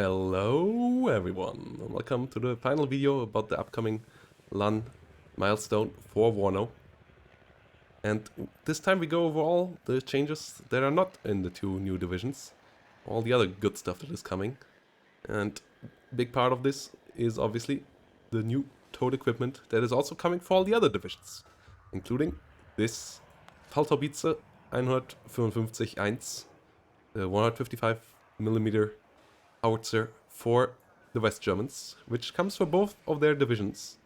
Hello everyone, and welcome to the final video about the upcoming Lannes Milestone for WARNO. And this time we go over all the changes that are not in the two new divisions, all the other good stuff that is coming. And big part of this is obviously the new towed equipment that is also coming for all the other divisions, including this Fallhaubitze 155-1, the 155mm howitzer for the West Germans, which comes for both of their divisions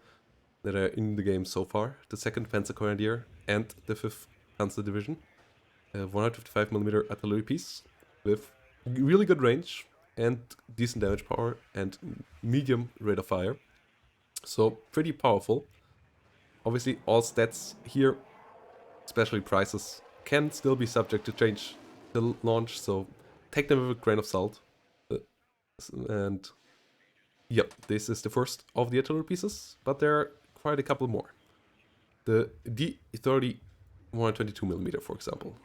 that are in the game so far, the 2nd Panzer Grenadier and the 5th Panzer Division. A 155mm artillery piece with really good range and decent damage power and medium rate of fire. So pretty powerful. Obviously all stats here, especially prices, can still be subject to change till launch, so take them with a grain of salt. And yep, this is the first of the artillery pieces, but there are quite a couple more. The D30 122mm, for example.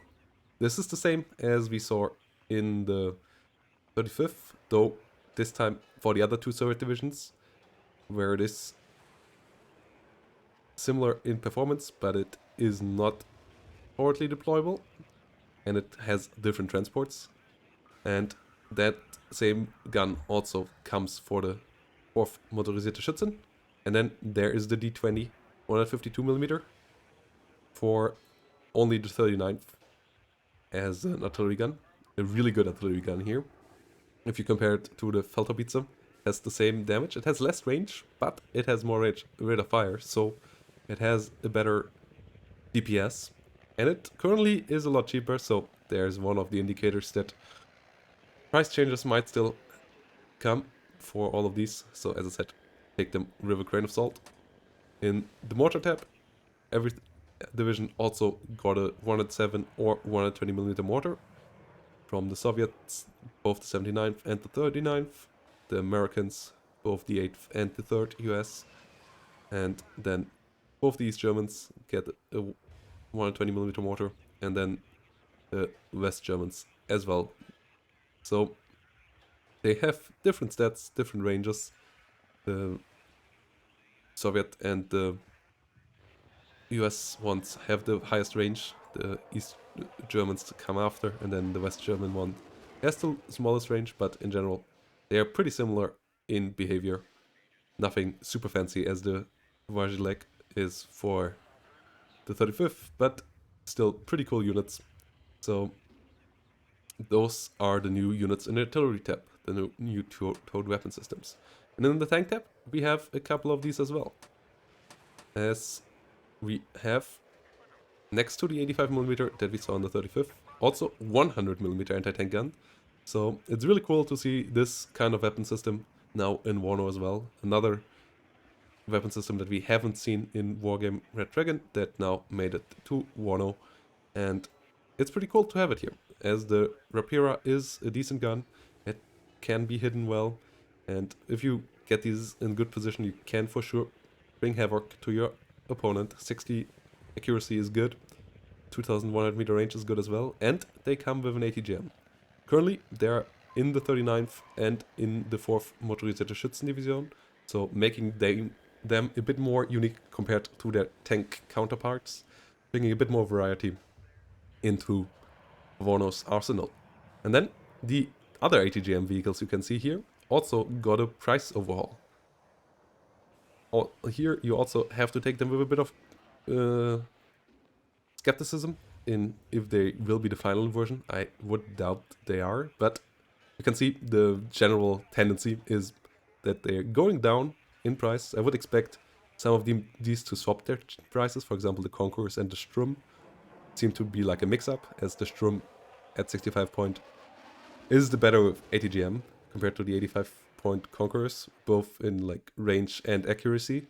This is the same as we saw in the 35th, though this time for the other two Soviet divisions, where it is similar in performance, but it is not forwardly deployable, and it has different transports. And that same gun also comes for the 4th Motorisierte Schützen. And then there is the D20 152mm for only the 39th as an artillery gun. A really good artillery gun here. If you compare it to the Feldhaubitze, it has the same damage. It has less range, but it has more rate of fire, so it has a better DPS. And it currently is a lot cheaper, so there's one of the indicators that price changes might still come for all of these. So as I said, take them with a grain of salt. In the mortar tab, every division also got a 107 or 120mm mortar. From the Soviets, both the 79th and the 39th. The Americans, both the 8th and the 3rd US. And then both these Germans get a 120mm mortar. And then the West Germans as well. So they have different stats, different ranges. The Soviet and the US ones have the highest range. The East Germans come after, and then the West German one has the smallest range, but in general they are pretty similar in behavior. Nothing super fancy as the Wajilek is for the 35th, but still pretty cool units. So those are the new units in the artillery tab, the new towed weapon systems. And in the tank tab, we have a couple of these as well. As we have, next to the 85mm that we saw in the 35th, also 100mm anti-tank gun. So it's really cool to see this kind of weapon system now in WARNO as well. Another weapon system that we haven't seen in Wargame Red Dragon that now made it to WARNO. And it's pretty cool to have it here, as the Rapira is a decent gun. It can be hidden well, and if you get these in good position, you can for sure bring havoc to your opponent. 60 accuracy is good, 2100 meter range is good as well, and they come with an ATGM. Currently, they're in the 39th and in the 4th Motorisierte Schützendivision, so making them a bit more unique compared to their tank counterparts, bringing a bit more variety into WARNO's arsenal. And then the other ATGM vehicles you can see here also got a price overhaul. Here you also have to take them with a bit of skepticism in if they will be the final version. I would doubt they are, but you can see the general tendency is that they're going down in price. I would expect some of these to swap their prices. For example, the Conquerors and the Strum seem to be like a mix-up, as the Strum at 65 point is the better ATGM compared to the 85 point Conquerors, both in like range and accuracy,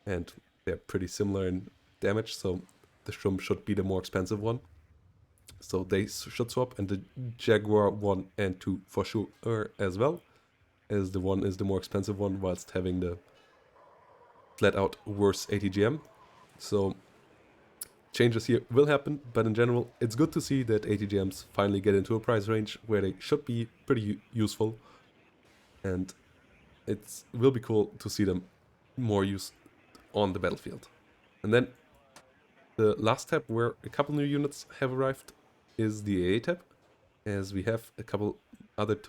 and they're pretty similar in damage, so the Strum should be the more expensive one. So they should swap, and the Jaguar 1 and 2 for sure as well, as the 1 is the more expensive one, whilst having the flat out worse ATGM. So changes here will happen, but in general, it's good to see that ATGMs finally get into a price range where they should be pretty useful. and it will be cool to see them more used on the battlefield. And then the last tab where a couple new units have arrived is the AA tab, as we have a couple other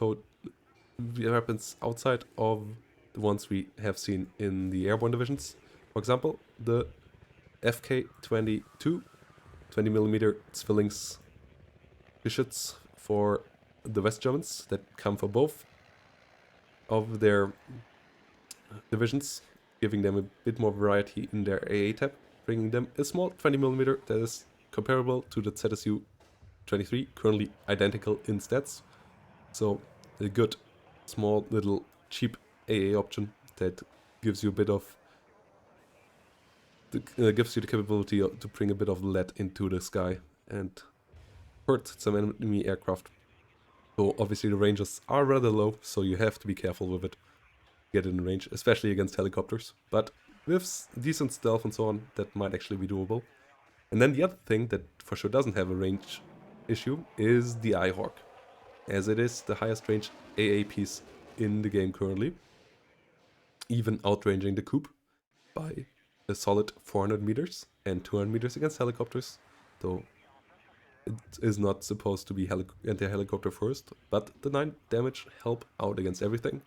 weapons outside of the ones we have seen in the airborne divisions. For example, the FK-22 20mm Zwillings Geschütz for the West Germans that come for both of their divisions, giving them a bit more variety in their AA tab, bringing them a small 20mm that is comparable to the ZSU 23, currently identical in stats. So a good, small, little, cheap AA option that gives you a bit of gives you the capability to bring a bit of lead into the sky and hurt some enemy aircraft. So obviously the ranges are rather low, so you have to be careful with it. Get in range, especially against helicopters. But with decent stealth and so on, that might actually be doable. And then the other thing that for sure doesn't have a range issue is the Eyehawk, as it is the highest range AA piece in the game currently, even outranging the Coup by a solid 400 meters and 200 meters against helicopters, though it is not supposed to be anti-helicopter first, but the 9 damage help out against everything.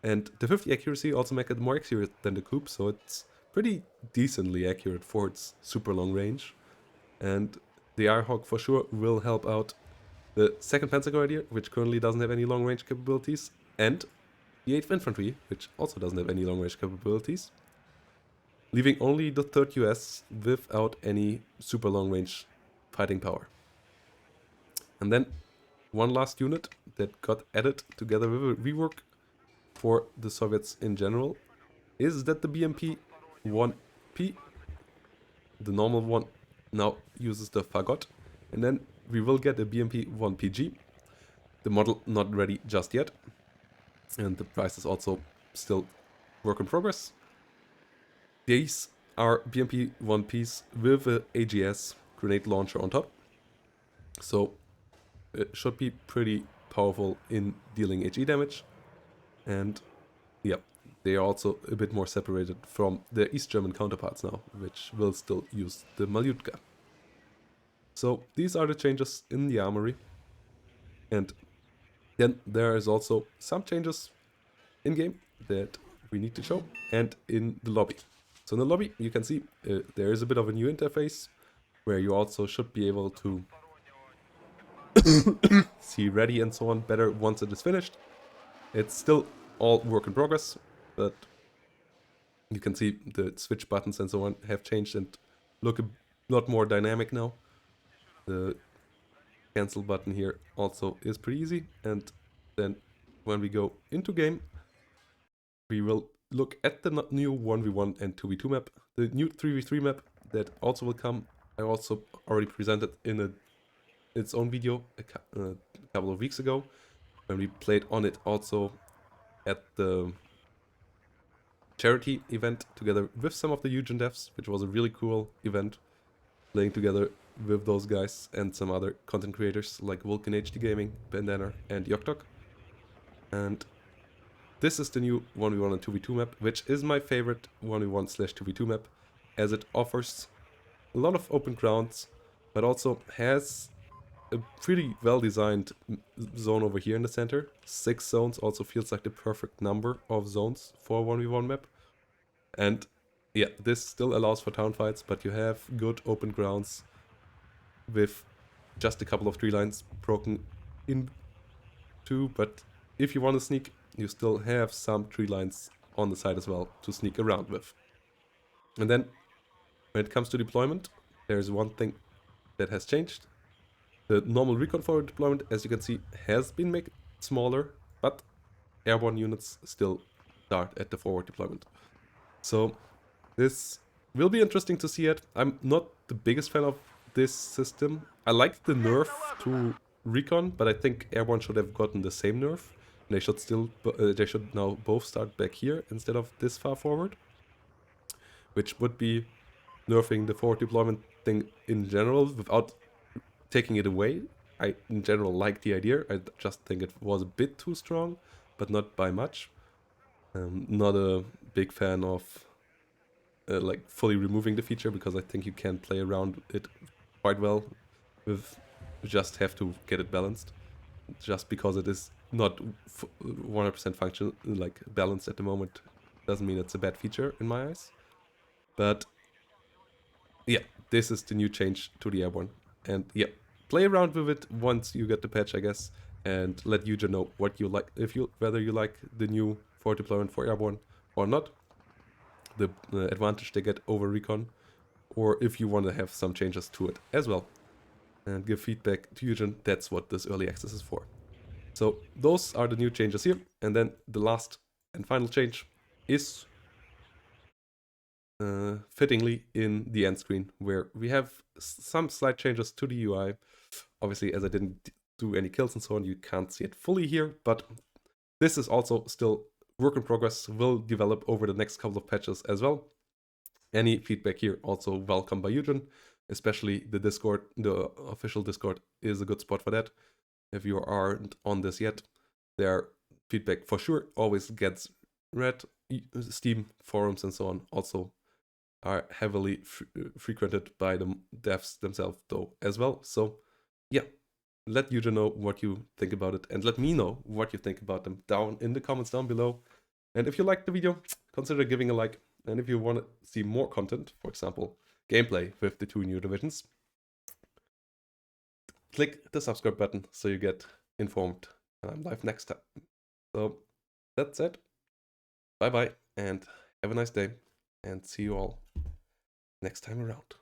And the 50 accuracy also make it more accurate than the Coup, so it's pretty decently accurate for its super long range. And the Eyehawk for sure will help out the 2nd Panzer Grenadier, which currently doesn't have any long range capabilities, and the 8th Infantry, which also doesn't have any long range capabilities, leaving only the 3rd US without any super long range fighting power. And then one last unit that got added together with a rework for the Soviets in general is that the BMP-1P, the normal one, now uses the Fagot, and then we will get a BMP-1PG, the model not ready just yet, and the price is also still work in progress. These are BMP-1Ps with a AGS grenade launcher on top, so it should be pretty powerful in dealing HE damage. And yeah, they are also a bit more separated from their East German counterparts now, which will still use the Malyutka. So these are the changes in the armory. And then there is also some changes in-game that we need to show, and in the lobby. So in the lobby, you can see there is a bit of a new interface, where you also should be able to see ready and so on better once it is finished. It's still all work in progress, but you can see the switch buttons and so on have changed and look a lot more dynamic now. The cancel button here also is pretty easy, and then when we go into game, we will look at the new 1v1 and 2v2 map, the new 3v3 map that also will come. I also already presented in its own video a couple of weeks ago, when we played on it also at the charity event together with some of the Eugen devs, which was a really cool event, playing together with those guys and some other content creators like Vulcan HD Gaming, Bandana, and Yoktok. And this is the new 1v1 and 2v2 map, which is my favorite 1v1/2v2 map, as it offers a lot of open grounds, but also has a pretty well-designed zone over here in the center. 6 zones also feels like the perfect number of zones for a 1v1 map. And yeah, this still allows for town fights, but you have good open grounds with just a couple of tree lines broken into, but if you want to sneak, you still have some tree lines on the side as well to sneak around with. And then when it comes to deployment, there's one thing that has changed. The normal recon forward deployment, as you can see, has been made smaller, but airborne units still start at the forward deployment. So this will be interesting to see it. I'm not the biggest fan of this system. I like the nerf to recon, but I think airborne should have gotten the same nerf. They should now both start back here instead of this far forward, which would be nerfing the forward deployment thing in general without taking it away. I in general like the idea. I just think it was a bit too strong, but not by much. Not a big fan of like fully removing the feature, because I think you can play around it quite well with just have to get it balanced. Just because it is not 100% function like balanced at the moment doesn't mean it's a bad feature in my eyes. But yeah, this is the new change to the airborne, and yeah, play around with it once you get the patch, I guess, and let user know what you like, whether you like the new forward deployment for airborne or not, the advantage they get over recon, or if you want to have some changes to it as well and give feedback to Eugen. That's what this early access is for. So those are the new changes here. And then the last and final change is fittingly in the end screen, where we have some slight changes to the UI. Obviously, as I didn't do any kills and so on, you can't see it fully here, but this is also still work in progress, will develop over the next couple of patches as well. Any feedback here also welcome by Eugen, especially the Discord. The official Discord is a good spot for that. If you aren't on this yet, their feedback for sure always gets read. Steam forums and so on also are heavily frequented by the devs themselves though as well. So yeah, let Eugen know what you think about it, and let me know what you think about them down in the comments down below. And if you liked the video, consider giving a like. And if you want to see more content, for example, gameplay with the 2 new divisions, click the subscribe button so you get informed when I'm live next time. So that's it. Bye bye, and have a nice day, and see you all next time around.